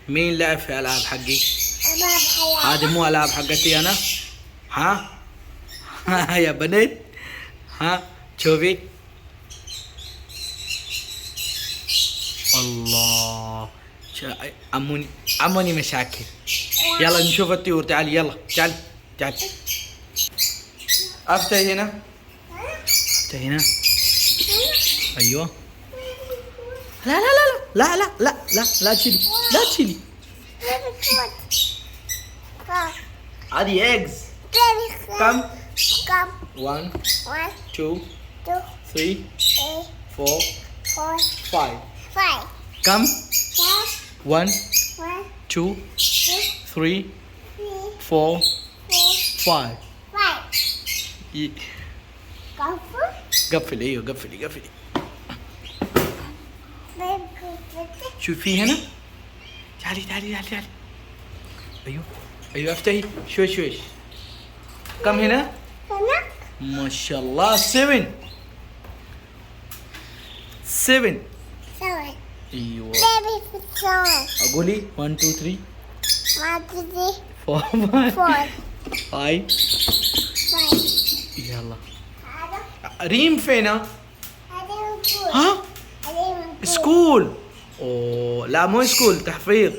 مين لعب في العاب حقي؟ ألعاب حياة. هذه مو العاب حقتي انا. ها يا بنت. ها شوفي. الله. اموني مشاكل. يلا نشوف الطيور. تعالي يلا تعالي تعالي. افتحي هنا. افتحي هنا. ايوه. لا لا لا لا لا لا لا لا تشيلي لا تشيلي. هذه eggs. كم؟ 1 2 3 4 5. كم؟ 1 2 3 4 5. قفلي. ايوه قفلي قفلي. شوفي هنا. تعالي تعالي تعالي تعالي. ايوه ايوه افتحي شوي شوي. كم هنا؟ ما شاء الله 7. ايوه. اقولي 1 2 3 4 5. يلا. ريم فينا؟ ها؟ سكول. اوه لا مو سكول، تحفيظ.